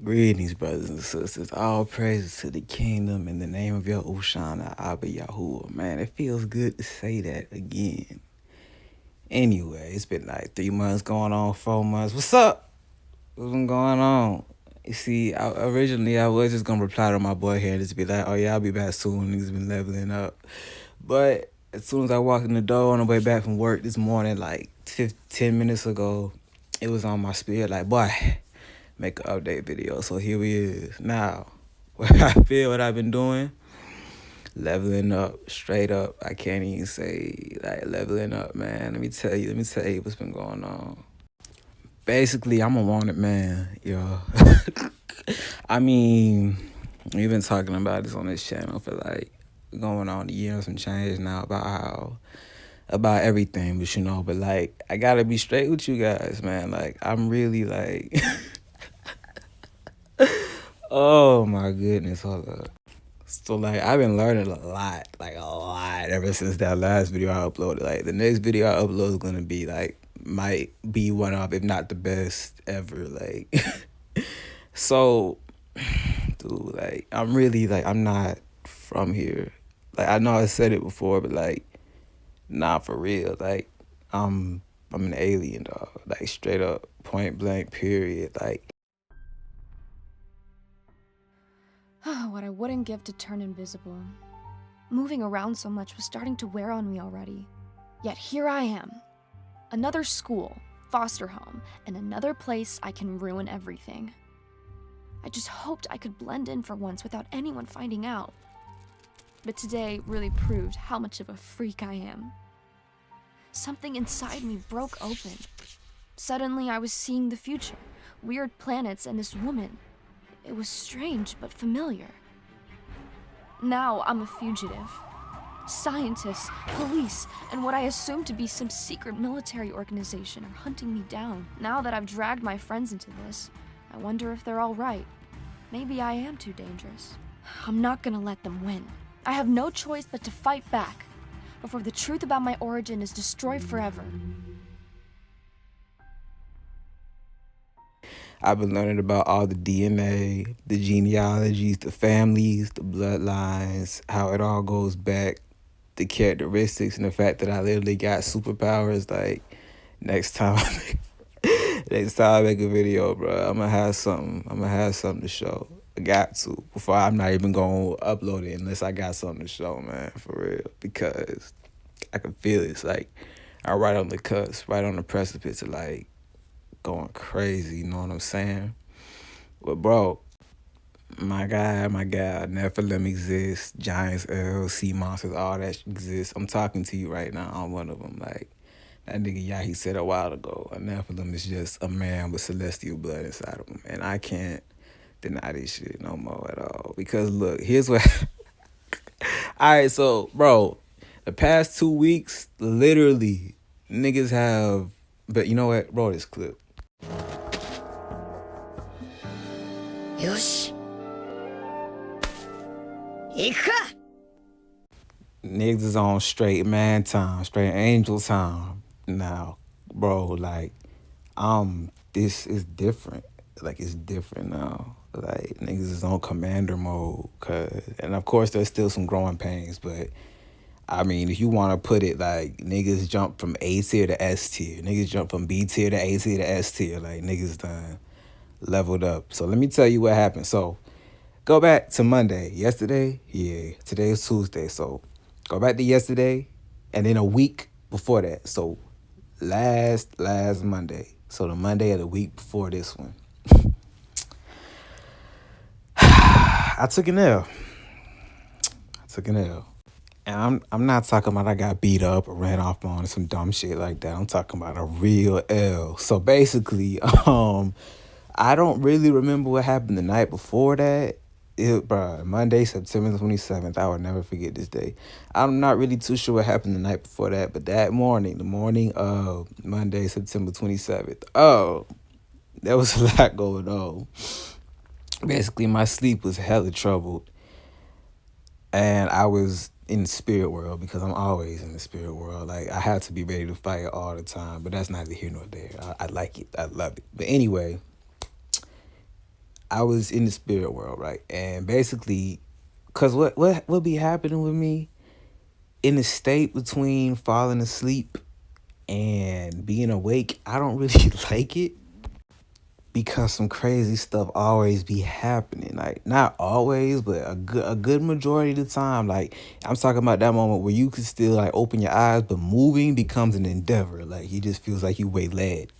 Greetings, brothers and sisters. All praises to the kingdom in the name of your Ushana Abba Yahuwah. Man, it feels good to say that again. Anyway, it's been like 3 months going on, 4 months. What's up? What's been going on? You see, originally I was just going to reply to my boy here and just be like, oh yeah, I'll be back soon. Niggas been leveling up. But as soon as I walked in the door on the way back from work this morning, like 10 minutes ago, it was on my spirit like, boy, make an update video. So here we is. Now, what I feel what I've been doing, leveling up, straight up. I can't even say like leveling up, man. Let me tell you what's been going on. Basically, I'm a wanted man, yo. I mean, we've been talking about this on this channel for like going on a year and some change now about everything, but like I gotta be straight with you guys, man. Like I'm really like oh my goodness, hold up. So like I've been learning a lot ever since that last video I uploaded. Like the next video I upload is gonna be like might be one of, if not the best ever. Like so dude, like I'm really like I'm not from here. Like I know I said it before, but like not for real. Like I'm an alien, dog. Like straight up, point blank, period. Like What I wouldn't give to turn invisible. Moving around so much was starting to wear on me already. Yet here I am. Another school, foster home, and another place I can ruin everything. I just hoped I could blend in for once without anyone finding out. But today really proved how much of a freak I am. Something inside me broke open. Suddenly I was seeing the future, weird planets and this woman. It was strange but familiar. Now I'm a fugitive. Scientists, police, and what I assume to be some secret military organization are hunting me down. Now that I've dragged my friends into this, I wonder if they're all right. Maybe I am too dangerous. I'm not gonna let them win. I have no choice but to fight back before the truth about my origin is destroyed forever. I've been learning about all the DNA, the genealogies, the families, the bloodlines, how it all goes back, the characteristics, and the fact that I literally got superpowers. Like next time I make a video, bro, I'm gonna have something to show. I got to before I'm not even gonna upload it unless I got something to show, man, for real. Because I can feel it. It's like I'm right on the cusp, right on the precipice of like going crazy, you know what I'm saying? But bro, my guy, Nephilim exists, giants, elves, sea monsters, all that exists. I'm talking to you right now on one of them. Like that nigga Yahi said a while ago, a Nephilim is just a man with celestial blood inside of him. And I can't deny this shit no more at all. Because look, here's what alright, so bro, the past 2 weeks, literally, niggas have, but you know what? Roll this clip. Yoshi. Ika. Niggas is on straight man time, straight angel time. Now, bro, like, this is different. Like, it's different now. Like, niggas is on commander mode, and of course, there's still some growing pains, but I mean, if you want to put it like niggas jump from A tier to S tier, niggas jump from B tier to A tier to S tier, like niggas done leveled up. So let me tell you what happened. So go back to Monday. Yesterday, yeah, today is Tuesday. So go back to yesterday and then a week before that. So last Monday. So the Monday of the week before this one. I took an L. And I'm not talking about I got beat up or ran off on some dumb shit like that. I'm talking about a real L. So basically, I don't really remember what happened the night before that. Monday, September 27th. I will never forget this day. I'm not really too sure what happened the night before that, but that morning, the morning of Monday, September 27th, oh, there was a lot going on. Basically, my sleep was hella troubled. And I was in the spirit world because I'm always in the spirit world. Like, I have to be ready to fight all the time, but that's neither here nor there. I like it. I love it. But anyway, I was in the spirit world, right? And basically, cause what be happening with me in the state between falling asleep and being awake, I don't really like it because some crazy stuff always be happening. Like not always, but a good majority of the time. Like I'm talking about that moment where you can still like open your eyes, but moving becomes an endeavor. Like he just feels like you weigh lead.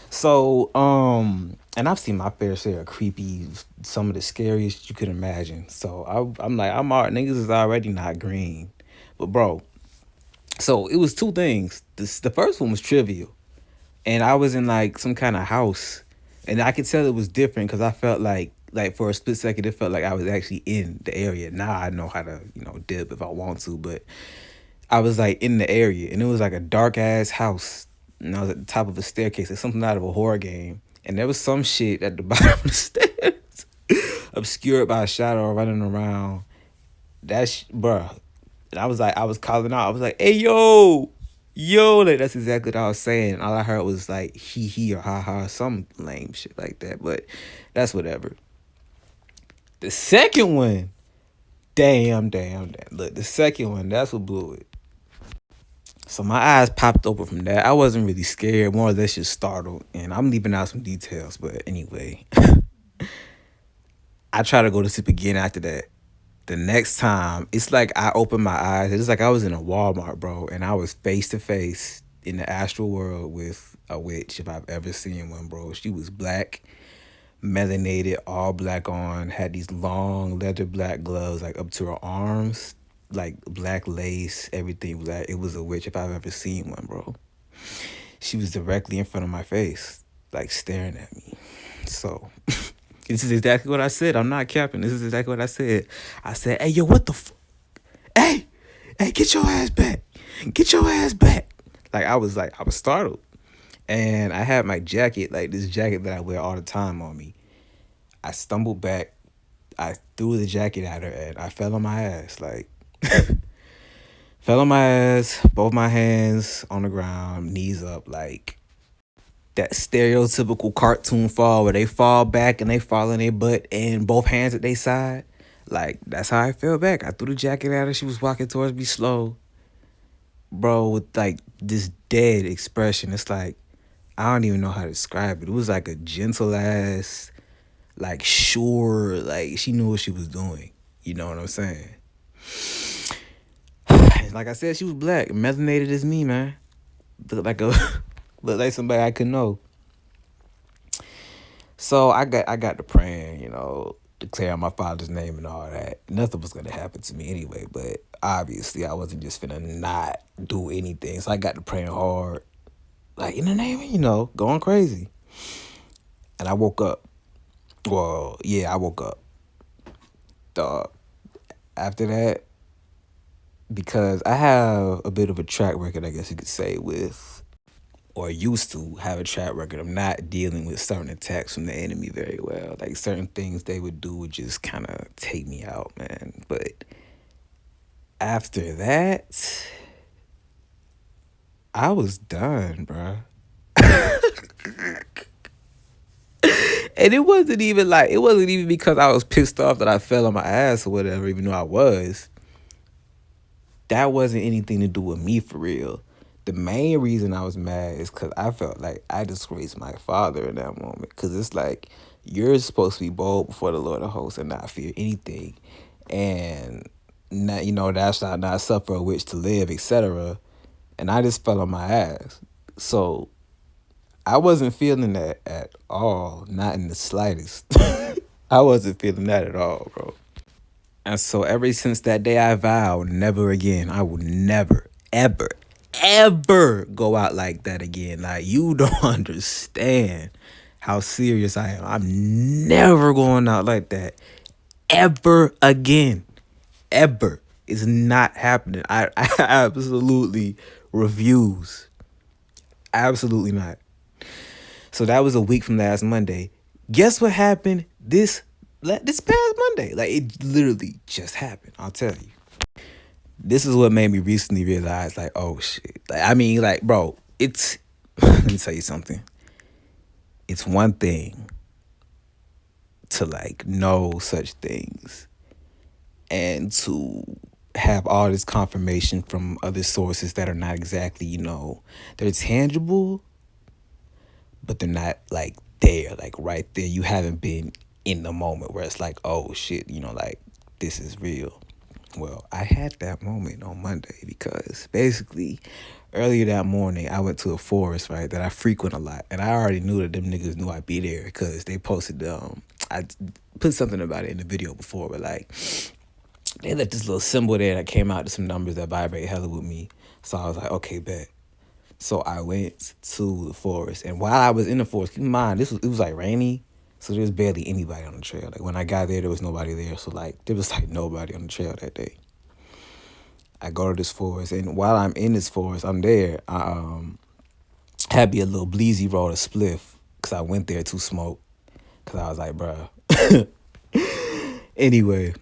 So, and I've seen my fair share of creepy, some of the scariest you could imagine. So I'm like, I'm all niggas is already not green, but bro. So it was two things. The first one was trivial, and I was in like some kind of house, and I could tell it was different because I felt like for a split second it felt like I was actually in the area. Now I know how to dip if I want to, but I was like in the area, and it was like a dark ass house, and I was at the top of a staircase, like something out of a horror game, and there was some shit at the bottom of the stairs, obscured by a shadow running around. Bruh. And I was calling out. I was like, "Hey, yo!" Like that's exactly what I was saying. All I heard was like he or ha ha, some lame shit like that. But that's whatever. The second one, damn. Look, the second one, that's what blew it. So my eyes popped open from that. I wasn't really scared, more or less just startled. And I'm leaving out some details, but anyway, I try to go to sleep again after that. The next time, it's like I opened my eyes. It's like I was in a Walmart, bro, and I was face to face in the astral world with a witch, if I've ever seen one, bro. She was black, melanated, all black on, had these long leather black gloves, like up to her arms, like black lace, everything black. It was a witch if I've ever seen one, bro. She was directly in front of my face, like staring at me. So this is exactly what I said. I'm not capping. This is exactly what I said. I said, "Hey, yo, what the hey, get your ass back. Get your ass back." Like, I was startled. And I had my jacket, like this jacket that I wear all the time on me. I stumbled back. I threw the jacket at her and I fell on my ass. Like, fell on my ass, both my hands on the ground, knees up, like that stereotypical cartoon fall where they fall back and they fall on their butt and both hands at their side. Like, that's how I fell back. I threw the jacket at her. She was walking towards me slow, bro, with like this dead expression. It's like, I don't even know how to describe it. It was like a gentle ass, like sure, like she knew what she was doing. You know what I'm saying? Like I said, she was black, melanated as me, man. Looked like a looked like somebody I could know. So I got to praying, declaring my father's name and all that. Nothing was gonna happen to me anyway, but obviously I wasn't just finna not do anything. So I got to praying hard, like in the name of, going crazy. And I woke up. Well, yeah, I woke up. Dog. After that, because I have a bit of a track record, I guess you could say, with, or used to have a track record of not dealing with certain attacks from the enemy very well. Like certain things they would do would just kind of take me out, man. But after that, I was done, bro. And it wasn't even because I was pissed off that I fell on my ass or whatever, even though I was. That wasn't anything to do with me for real. The main reason I was mad is because I felt like I disgraced my father in that moment. Because it's like, you're supposed to be bold before the Lord of hosts and not fear anything. And, not, thou shalt not suffer a witch to live, etc. And I just fell on my ass. So I wasn't feeling that at all. Not in the slightest. I wasn't feeling that at all, bro. And so ever since that day, I vowed never again. I will never, ever, ever go out like that again. Like, you don't understand how serious I am. I'm never going out like that ever again. Ever. It's not happening. I absolutely refuse. Absolutely not. So that was a week from last Monday. Guess what happened this past Monday? Like, it literally just happened. I'll tell you. This is what made me recently realize, like, oh shit. Like, I mean, like, bro, it's let me tell you something. It's one thing to to like know such things and to have all this confirmation from other sources that are not exactly, they're tangible, but they're not like there, like right there. You haven't been in the moment where it's like, oh shit, like this is real. Well, I had that moment on Monday because basically earlier that morning I went to a forest, right, that I frequent a lot. And I already knew that them niggas knew I'd be there because they posted, I put something about it in the video before, but like, they left this little symbol there that came out to some numbers that vibrate hella with me. So I was like, okay, bet. So I went to the forest, and while I was in the forest, keep in mind it was like rainy, so there was barely anybody on the trail. Like when I got there was nobody there, so like there was like nobody on the trail that day. I go to this forest, and while I'm in this forest, I'm there. I had me a little bleezy roll a spliff, cause I went there to smoke, cause I was like, bruh. Anyway,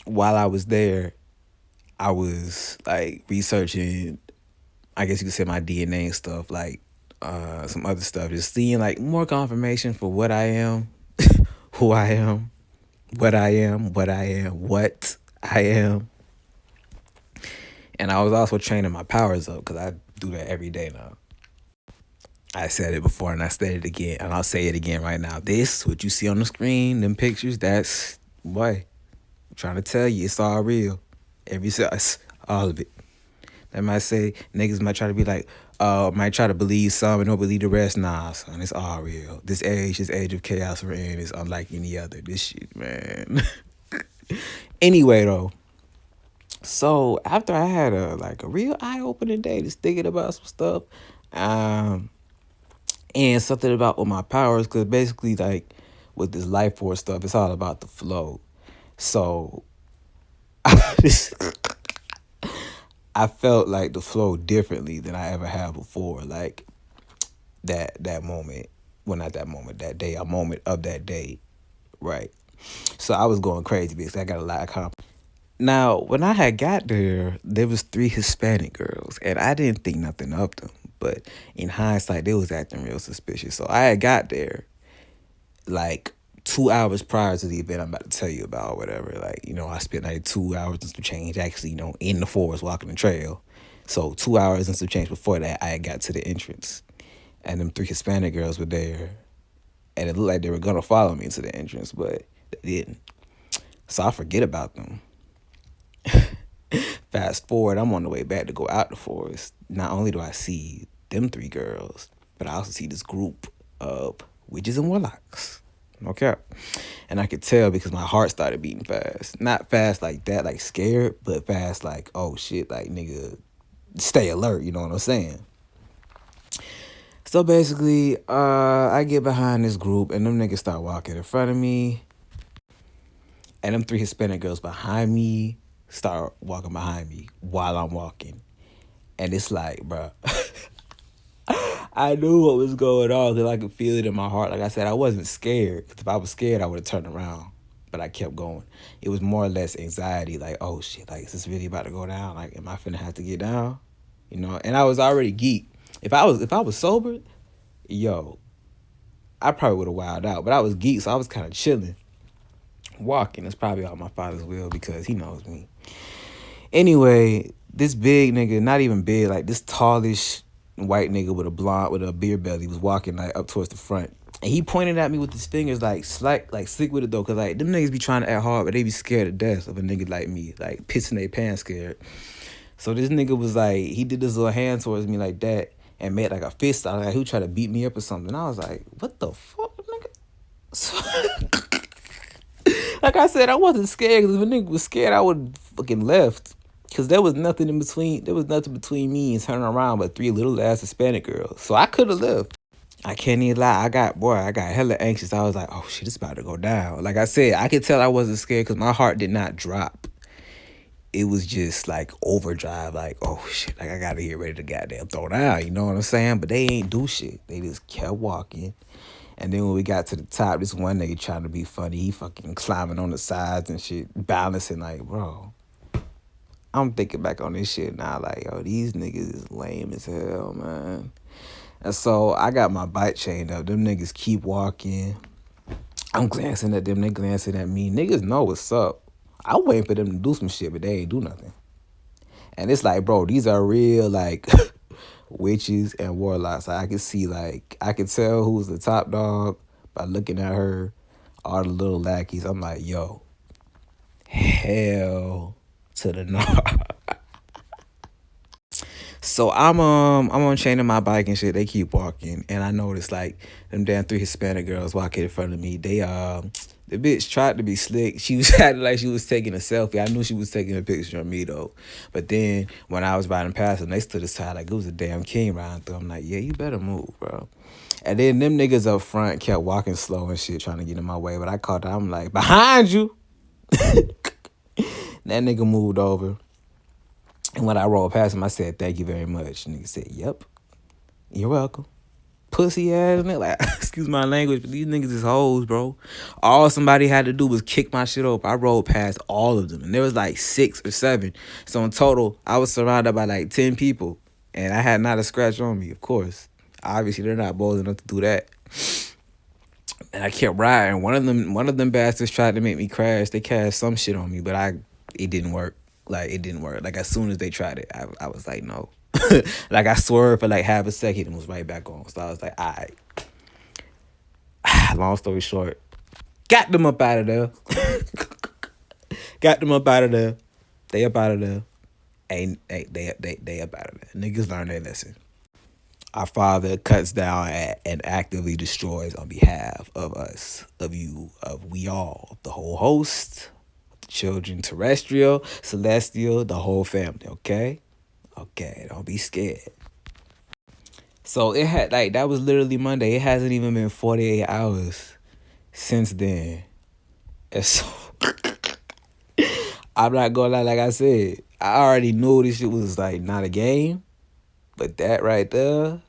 while I was there, I was like researching, I guess you could say, my DNA and stuff, like some other stuff, just seeing like more confirmation for what I am, who I am, what I am, what I am, what I am. And I was also training my powers up because I do that every day now. I said it before and I said it again, and I'll say it again right now. This, what you see on the screen, them pictures, that's, boy, I'm trying to tell you, it's all real. Every size, all of it. They might say, niggas might try to be like, might try to believe some and don't believe the rest. Nah, son, it's all real. This age of chaos we're in is unlike any other. This shit, man. Anyway, though. So after I had a real eye-opening day, just thinking about some stuff, and something about with my powers, because basically like with this life force stuff, it's all about the flow. So I felt like the flow differently than I ever have before. Like that moment, well, not that moment, that day, a moment of that day, right? So I was going crazy because I got a lot of confidence. Now, when I had got there was 3 Hispanic girls, and I didn't think nothing of them. But in hindsight, they was acting real suspicious. So I had got there like 2 hours prior to the event I'm about to tell you about, or whatever. Like, I spent like 2 hours and some change actually, in the forest walking the trail. So 2 hours and some change before that, I had got to the entrance. And them 3 Hispanic girls were there. And it looked like they were going to follow me to the entrance, but they didn't. So I forget about them. Fast forward, I'm on the way back to go out the forest. Not only do I see them 3 girls, but I also see this group of witches and warlocks. Okay. And I could tell because my heart started beating fast. Not fast like that, like scared, but fast like, oh shit, like nigga, stay alert, you know what I'm saying? So basically, I get behind this group and them niggas start walking in front of me. And them 3 Hispanic girls behind me start walking behind me while I'm walking. And it's like, bro, I knew what was going on because I could feel it in my heart. Like I said, I wasn't scared. Because if I was scared, I would have turned around. But I kept going. It was more or less anxiety. Like, oh shit, like, is this really about to go down? Like, am I finna have to get down? And I was already geeked. If I was sober, yo, I probably would have wilded out. But I was geeked, so I was kind of chilling. Walking is probably all my father's will because he knows me. Anyway, this big nigga, not even big, like this tallish white nigga with a beer belly was walking like up towards the front. And he pointed at me with his fingers like slick with it though, cause like them niggas be trying to act hard, but they be scared to death of a nigga like me, like pissing their pants scared. So this nigga was like, he did this little hand towards me like that and made like a fist out, like he tried to beat me up or something. I was like, what the fuck, nigga? So, like I said, I wasn't scared, because if a nigga was scared, I would fucking left. Because there was nothing between me and turning around but 3 little ass Hispanic girls. So I could have left. I can't even lie. I got hella anxious. I was like, oh shit, it's about to go down. Like I said, I could tell I wasn't scared because my heart did not drop. It was just like overdrive, like, oh shit, like I gotta get ready to goddamn throw down, you know what I'm saying? But they ain't do shit. They just kept walking. And then when we got to the top, this one nigga trying to be funny. He fucking climbing on the sides and shit, balancing like, bro. I'm thinking back on this shit now, like, yo, these niggas is lame as hell, man. And so I got my bike chained up. Them niggas keep walking. I'm glancing at them, they glancing at me. Niggas know what's up. I'm waiting for them to do some shit, but they ain't do nothing. And it's like, bro, these are real, like, witches and warlocks. Like, I can see, like, I can tell who's the top dog by looking at her, all the little lackeys. I'm like, yo, hell to the no. So I'm unchaining my bike and shit. They keep walking, and I noticed like them damn 3 Hispanic girls walking in front of me. They the bitch tried to be slick. She was acting like she was taking a selfie. I knew she was taking a picture of me though. But then when I was riding past them, they stood aside like it was a damn king riding through. I'm like, yeah, you better move, bro. And then them niggas up front kept walking slow and shit, trying to get in my way. But I caught that. I'm like, behind you. That nigga moved over. And when I rolled past him, I said, thank you very much. And nigga said, yep, you're welcome. Pussy ass nigga. Like, excuse my language, but these niggas is hoes, bro. All somebody had to do was kick my shit open. I rolled past all of them. And there was like 6 or 7. So in total, I was surrounded by like 10 people. And I had not a scratch on me, of course. Obviously, they're not bold enough to do that. And I kept riding. One of them bastards tried to make me crash. They cast some shit on me, but it didn't work. Like, it didn't work. Like, as soon as they tried it, I was like, no. Like, I swerved for like half a second and was right back on. So I was like, all right. Long story short, got them up out of there. Got them up out of there. They up out of there. They up out of there. Niggas learn their lesson. Our Father cuts down and actively destroys on behalf of us, of you, of we all, the whole host, the children, terrestrial, celestial, the whole family, okay? Okay, don't be scared. So it had, like, that was literally Monday. It hasn't even been 48 hours since then. And so, I'm not gonna lie, like I said, I already knew this shit was, like, not a game. But that right there,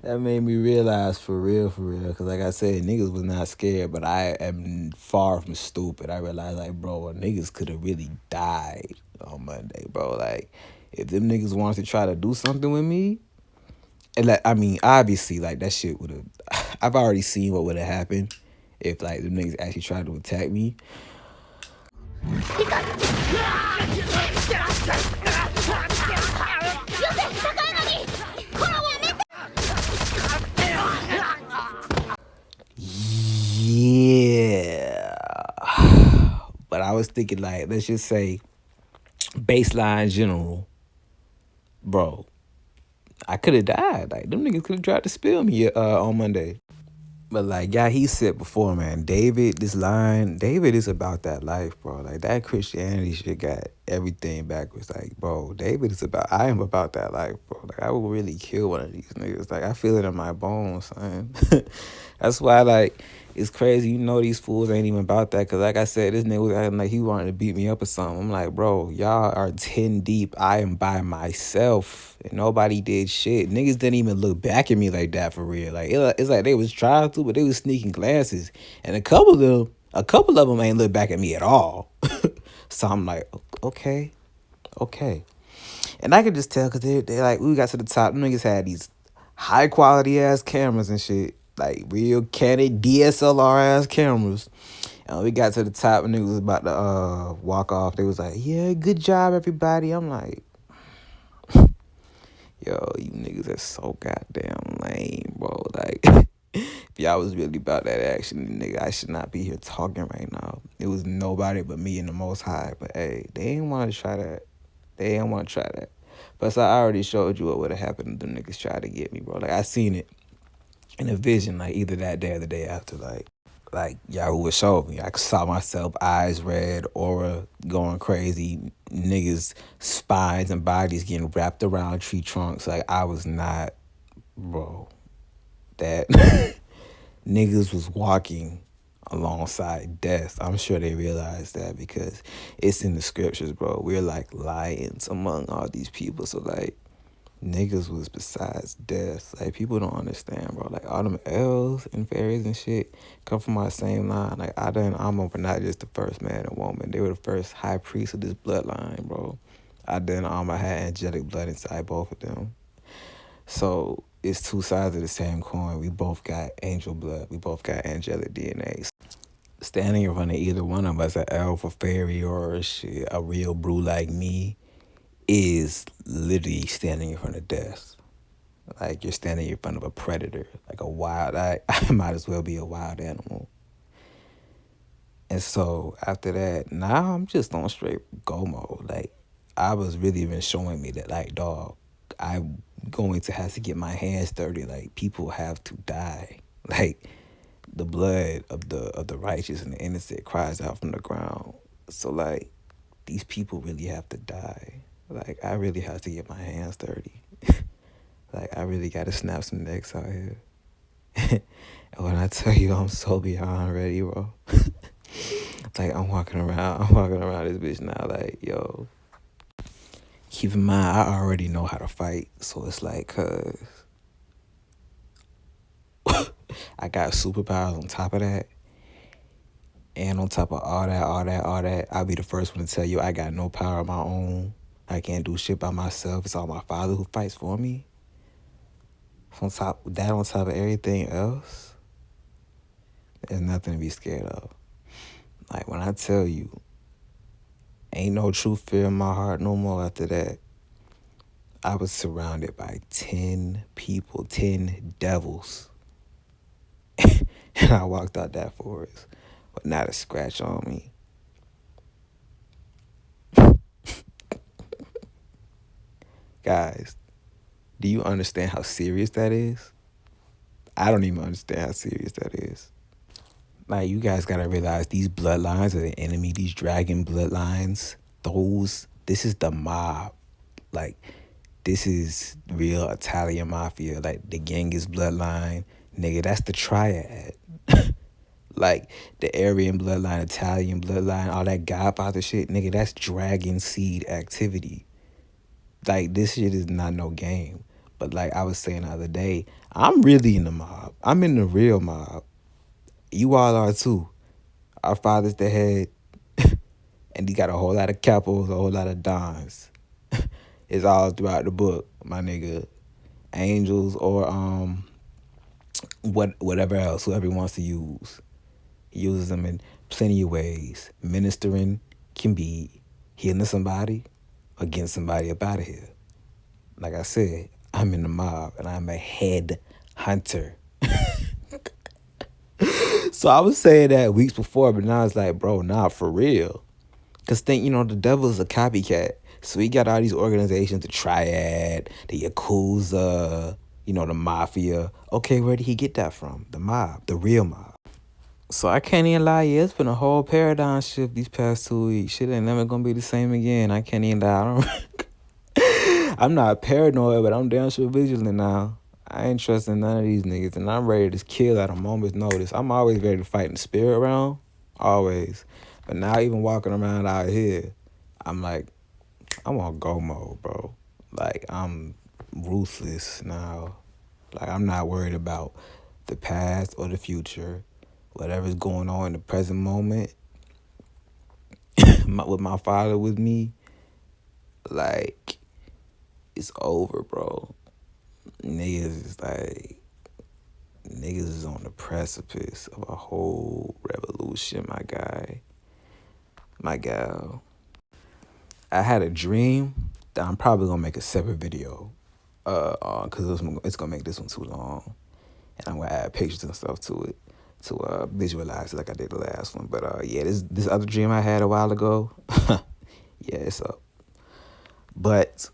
that made me realize for real. Because like I said, niggas was not scared, but I am far from stupid. I realized, like, bro, niggas could have really died on Monday, bro. Like, if them niggas wanted to try to do something with me, and like, I mean, obviously, like, that shit would have, I've already seen what would have happened if, like, them niggas actually tried to attack me. Yeah. But I was thinking, like, let's just say baseline general, bro, I could have died. Like, them niggas could have tried to spill me on Monday. But, like, yeah, he said before, man, David is about that life, bro. Like, that Christianity shit got everything backwards. Like, bro, I am about that life, bro. Like, I will really kill one of these niggas. Like, I feel it in my bones, son. That's why, like, it's crazy. You know these fools ain't even about that. Because, like I said, this nigga was acting like he wanted to beat me up or something. I'm like, bro, y'all are 10 deep. I am by myself. And nobody did shit. Niggas didn't even look back at me like that for real. Like, it's like they was trying to, but they was sneaking glances. And a couple of them ain't look back at me at all. So I'm like, okay. And I could just tell because they like, we got to the top. Them niggas had these high quality ass cameras and shit. Like, real Canon DSLR ass cameras. And we got to the top and niggas was about to walk off. They was like, yeah, good job, everybody. I'm like, yo, you niggas are so goddamn lame, bro. Like, if y'all was really about that action, nigga, I should not be here talking right now. It was nobody but me and the Most High. But, hey, they ain't want to try that. But so I already showed you what would have happened if them niggas tried to get me, bro. Like, I seen it in a vision, like, either that day or the day after, like Yahuwah showed me. I saw myself, eyes red, aura going crazy, niggas' spines and bodies getting wrapped around tree trunks. Like, I was not, bro, that niggas was walking alongside death. I'm sure they realized that because it's in the scriptures, bro. We're like lions among all these people. So, like, niggas was besides death. Like, people don't understand, bro. Like, all them elves and fairies and shit come from our same line. Like, Ada and Amma were not just the first man and woman. They were the first high priest of this bloodline, bro. Ada and Amma had angelic blood inside both of them. So it's two sides of the same coin. We both got angel blood. We both got angelic DNA. Standing in front of either one of us, an elf, a fairy, or shit, a real brew like me, is literally standing in front of death. Like you're standing in front of a predator, like a wild. I might as well be a wild animal. And so after that, now I'm just on straight go mode. Like I was really even showing me that, like, dog, I'm going to have to get my hands dirty. Like people have to die. Like the blood of the righteous and the innocent cries out from the ground. So like these people really have to die. Like I really have to get my hands dirty. Like I really gotta snap some necks out here. And when I tell you I'm so beyond ready, bro. Like I'm walking around this bitch now, like, yo. Keep in mind, I already know how to fight, so it's like, cause I got superpowers on top of that. And on top of all that, I'll be the first one to tell you I got no power of my own. I can't do shit by myself. It's all my father who fights for me. On top of everything else, there's nothing to be scared of. Like when I tell you, ain't no true fear in my heart no more after that. I was surrounded by 10 people, 10 devils. And I walked out that forest with not a scratch on me. Guys, do you understand how serious that is? I don't even understand how serious that is. Like, you guys gotta realize these bloodlines are the enemy, these dragon bloodlines, this is the mob. Like, this is real Italian mafia. Like, the Genghis bloodline, nigga, that's the triad. Like, the Aryan bloodline, Italian bloodline, all that Godfather shit, nigga, that's dragon seed activity. Like, this shit is not no game. But like I was saying the other day, I'm really in the mob. I'm in the real mob. You all are too. Our father's the head, and he got a whole lot of capos, a whole lot of dons. It's all throughout the book, my nigga. Angels or whatever else, whoever he wants to use. He uses them in plenty of ways. Ministering can be healing somebody or getting somebody up out of here. Like I said, I'm in the mob and I'm a head hunter. So I was saying that weeks before, but now it's like, bro, nah, for real. Because think, the devil's a copycat. So he got all these organizations, the Triad, the Yakuza, the Mafia. Okay, where did he get that from? The mob, the real mob. So I can't even lie, yeah, it's been a whole paradigm shift these past 2 weeks. Shit ain't never gonna be the same again. I can't even lie. I'm not paranoid, but I'm damn sure vigilant now. I ain't trusting none of these niggas, and I'm ready to just kill at a moment's notice. I'm always ready to fight in the spirit realm, always. But now even walking around out here, I'm like, I'm on go mode, bro. Like, I'm ruthless now. Like, I'm not worried about the past or the future. Whatever's going on in the present moment, with my father with me, like, it's over, bro. Niggas is on the precipice of a whole revolution, my guy. My gal. I had a dream that I'm probably gonna make a separate video on, because it's gonna make this one too long. And I'm gonna add pictures and stuff to it to visualize it like I did the last one. But yeah, this other dream I had a while ago, yeah, it's up. But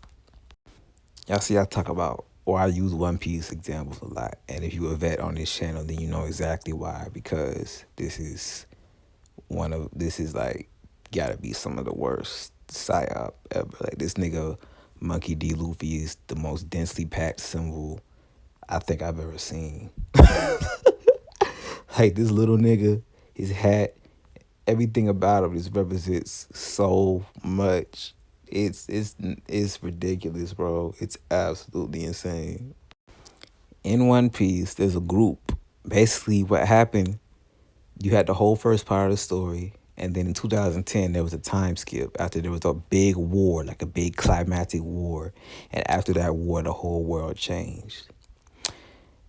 y'all see, I talk about, or I use One Piece examples a lot. And if you're a vet on this channel, then you know exactly why. Because this is like, gotta be some of the worst psyop ever. Like, this nigga, Monkey D. Luffy, is the most densely packed symbol I think I've ever seen. Like, this little nigga, his hat, everything about him just represents so much. It's ridiculous, bro. It's absolutely insane. In One Piece, there's a group. Basically, what happened, you had the whole first part of the story, and then in 2010, there was a time skip after there was a big war, like a big climactic war. And after that war, the whole world changed.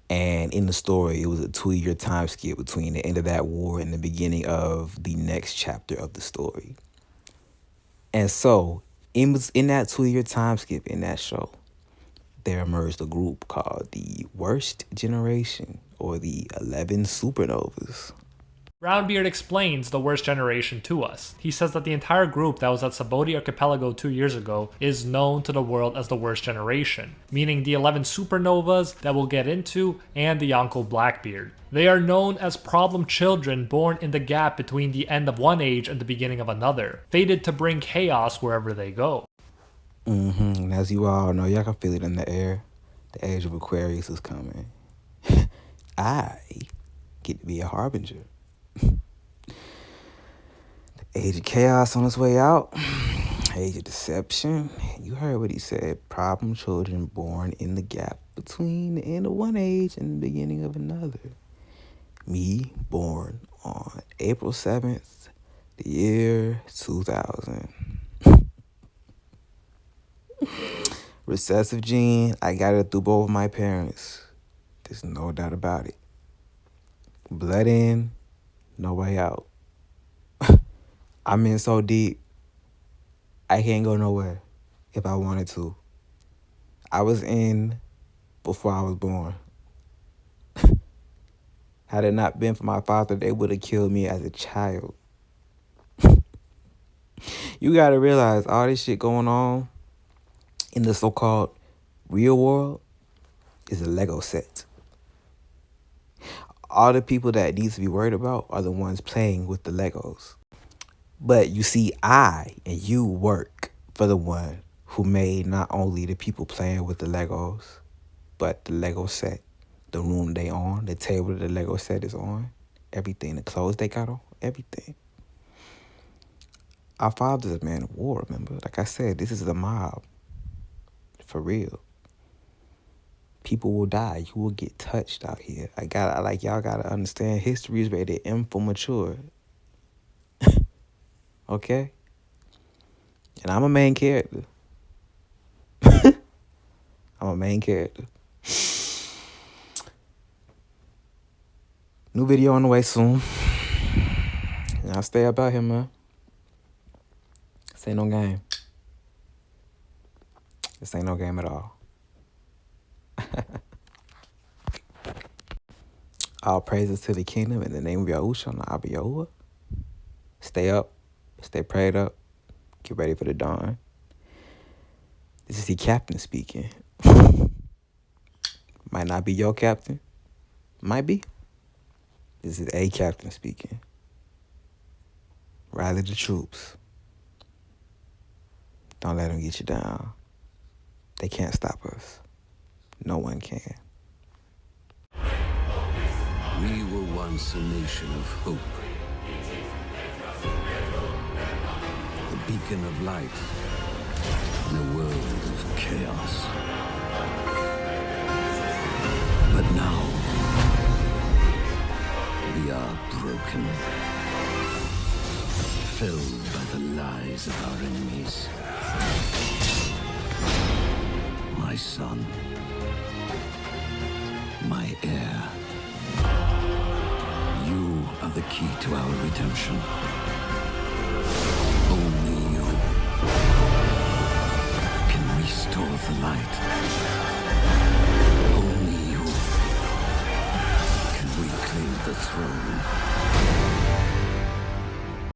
And in the story, it was a 2-year time skip between the end of that war and the beginning of the next chapter of the story. And so, in that 2-year time skip in that show, there emerged a group called the Worst Generation, or the 11 Supernovas. Brownbeard explains the worst generation to us. He says that the entire group that was at Saboti Archipelago 2 years ago is known to the world as the worst generation, meaning the 11 supernovas that we'll get into and the Yonko Blackbeard. They are known as problem children born in the gap between the end of one age and the beginning of another, fated to bring chaos wherever they go. And as you all know, y'all can feel it in the air. The age of Aquarius is coming. I get to be a harbinger. Age of chaos on its way out. Age of deception. You heard what he said. Problem children born in the gap between the end of one age and the beginning of another. Me, born on April 7th, the year 2000. Recessive gene, I got it through both of my parents. There's no doubt about it. Blood in, no way out. I'm in so deep, I can't go nowhere if I wanted to. I was in before I was born. Had it not been for my father, they would have killed me as a child. You gotta realize all this shit going on in the so-called real world is a Lego set. All the people that needs to be worried about are the ones playing with the Legos. But you see, I and you work for the one who made not only the people playing with the Legos, but the Lego set, the room they on, the table that the Lego set is on, everything, the clothes they got on, everything. Our father's a man of war, remember? Like I said, this is the mob. For real. People will die. You will get touched out here. Y'all gotta understand, history is rated M for mature. Okay? And I'm a main character. I'm a main character. New video on the way soon. Y'all stay up out here, man. This ain't no game. This ain't no game at all. All praises to the kingdom in the name of Yahusha and Abba Yahuwah. Stay up. Stay prayed up. Get ready for the dawn. This is the captain speaking. Might not be your captain. Might be. This is a captain speaking. Rally the troops. Don't let them get you down. They can't stop us. No one can. We were once a nation of hope. A beacon of light in a world of chaos. But now, we are broken. Filled by the lies of our enemies. My son. My heir. You are the key to our redemption. Only you can restore the light. Only you can reclaim the throne.